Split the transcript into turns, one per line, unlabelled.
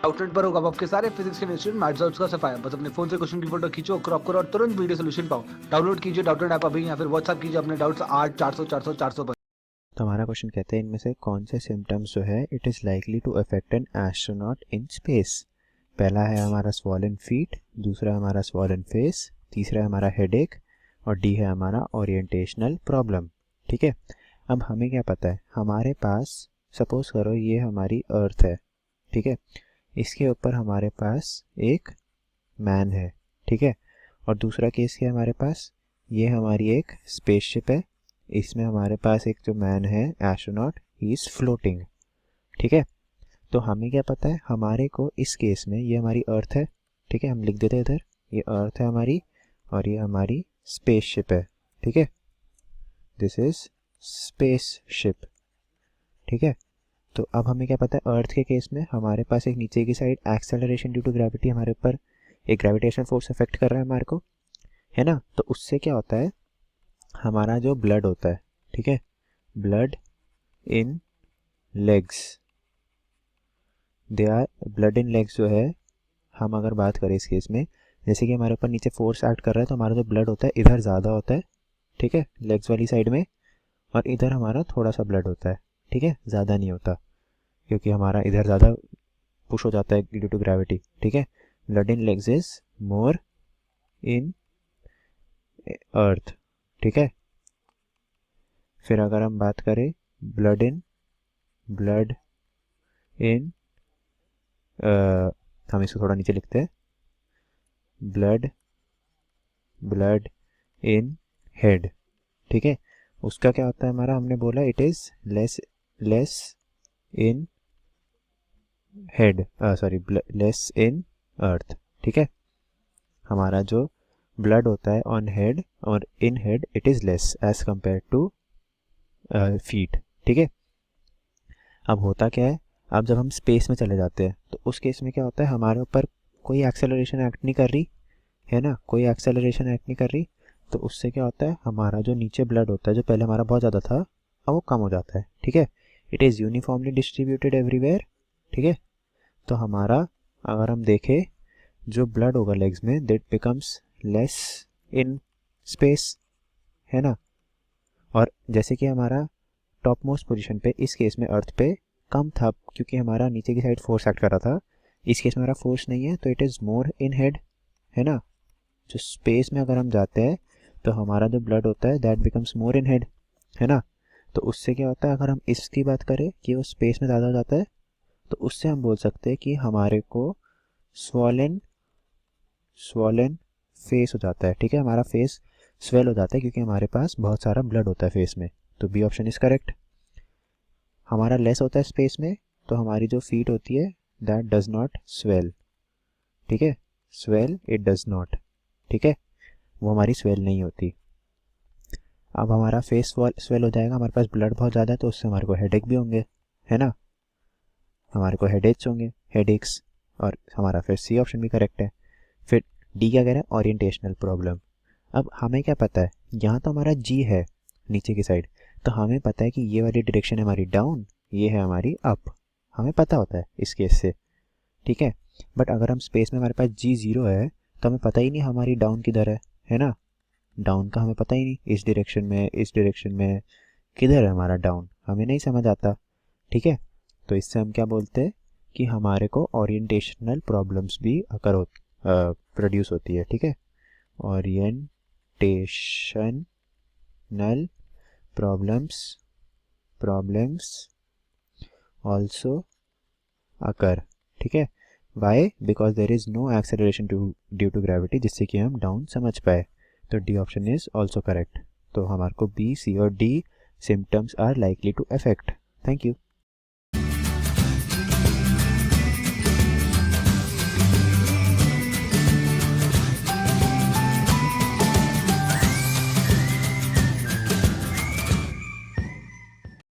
Outlet पर होगा आपके सारे फिजिक्स के इंस्टीट्यूट मैथ्स का सफाया। बस अपने फोन से क्वेश्चन की फोटो खींचो, क्रॉप करो और तुरंत वीडियो सोल्यूशन पाओ। डाउनलोड कीजिए डाउटनेट ऐप अभी या फिर व्हाट्सएप कीजिए अपने डाउट्स 8 400 400 400 पर।
तो हमारा क्वेश्चन कहते हैं इनमें से कौन से सिम्टम्स जो है it is likely to affect an astronaut in space. पहला है हमारा स्वॉलन फीट, दूसरा हमारा स्वॉलन फेस, तीसरा है हमारा हेडेक और डी है हमारा ओरिएंटेशनल प्रॉब्लम। ठीक है, अब हमें क्या पता है, हमारे पास सपोज करो ये हमारी अर्थ है, ठीक है, इसके ऊपर हमारे पास एक मैन है, ठीक है, और दूसरा केस क्या है हमारे पास, ये हमारी एक स्पेसशिप है, इसमें हमारे पास एक जो मैन है एस्ट्रोनॉट, ही इज़ फ्लोटिंग। ठीक है, तो हमें क्या पता है, हमारे को इस केस में ये हमारी अर्थ है, ठीक है, हम लिख देते हैं इधर, ये अर्थ है हमारी और ये हमारी स्पेसशिप है। ठीक है, दिस इज स्पेसशिप। ठीक है, तो अब हमें क्या पता है, अर्थ के केस में हमारे पास एक नीचे की side acceleration due to gravity, हमारे ऊपर एक ग्रेविटेशनल फोर्स अफेक्ट कर रहा है हमारे को, है ना। तो उससे क्या होता है, हमारा जो ब्लड होता है, ठीक है, blood in legs, they are blood in legs जो है, हम अगर बात करें इस केस में, जैसे कि हमारे ऊपर नीचे फोर्स एक्ट कर रहा है तो हमारा जो ब्लड होता है इधर ज़्यादा होता है, ठीक है, लेग्स वाली साइड में, और इधर हमारा थोड़ा सा ब्लड होता है, ठीक है, ज़्यादा नहीं होता क्योंकि हमारा इधर ज़्यादा पुश हो जाता है ड्यू टू ग्रेविटी। ठीक है, blood in legs is more in earth. ठीक है, फिर अगर हम बात करें ब्लड इन हम इसको थोड़ा नीचे लिखते हैं, ब्लड इन हेड। ठीक है, उसका क्या होता है हमारा, हमने बोला it is less in head, sorry less in earth. ठीक है, हमारा जो ब्लड होता है ऑन हेड और in head it is less as compare to feet. ठीक है, अब होता क्या है, अब जब हम स्पेस में चले जाते हैं तो उस केस में क्या होता है, हमारे ऊपर कोई एक्सेलरेशन एक्ट नहीं कर रही है ना, कोई एक्सेलरेशन एक्ट नहीं कर रही, तो उससे क्या होता है, हमारा जो नीचे ब्लड होता है जो पहले हमारा बहुत ज़्यादा था अब वो कम हो जाता है। ठीक है, it is uniformly distributed everywhere. ठीक है, तो हमारा अगर हम देखें जो ब्लड होगा लेग्स में that becomes less in space, है ना, और जैसे कि हमारा टॉप मोस्ट पोजिशन पे इस केस में अर्थ पे कम था क्योंकि हमारा नीचे की साइड फोर्स एक्ट कर रहा था, इस केस में हमारा फोर्स नहीं है तो it is more in head, है ना। जो स्पेस में अगर हम जाते हैं तो हमारा जो ब्लड होता है that becomes more in head, है ना। तो उससे क्या होता है, अगर हम इसकी बात करें कि वो स्पेस में ज़्यादा हो जाता है तो उससे हम बोल सकते हैं कि हमारे को स्वॉलन फेस हो जाता है। ठीक है, हमारा फेस स्वेल हो जाता है क्योंकि हमारे पास बहुत सारा ब्लड होता है फेस में, तो बी ऑप्शन इज करेक्ट। हमारा लेस होता है स्पेस में तो हमारी जो फीट होती है दैट डज नॉट स्वेल। ठीक है, स्वेल इट डज नॉट, ठीक है, वो हमारी स्वेल नहीं होती। अब हमारा फेस स्वेल हो जाएगा, हमारे पास ब्लड बहुत ज़्यादा है तो उससे हमारे को हेडेक भी होंगे, है ना, हमारे को हेडेक्स होंगे, हेडेक्स, और हमारा फिर सी ऑप्शन भी करेक्ट है। फिर डी क्या कह रहा है, ओरिएंटेशनल प्रॉब्लम। अब हमें क्या पता है, यहाँ तो हमारा जी है नीचे की साइड, तो हमें पता है कि ये वाली डायरेक्शन है हमारी डाउन, ये है हमारी अप, हमें पता होता है इस केस से। ठीक है, बट अगर हम स्पेस में हमारे पास जी ज़ीरो है तो हमें पता ही नहीं हमारी डाउन किधर है ना, डाउन का हमें पता ही नहीं, इस डायरेक्शन में किधर है हमारा डाउन, हमें नहीं समझ आता। ठीक है, तो इससे हम क्या बोलते हैं कि हमारे को ओरिएंटेशनल प्रॉब्लम्स भी प्रोड्यूस होती है। ठीक है, ओरिएंटेशनल प्रॉब्लम्स ऑल्सो अकर। ठीक है, why, because there is no acceleration due to gravity, जिससे कि हम डाउन समझ पाए, तो D option is also correct. तो हमारे को बी, सी और D symptoms are likely to affect. Thank you.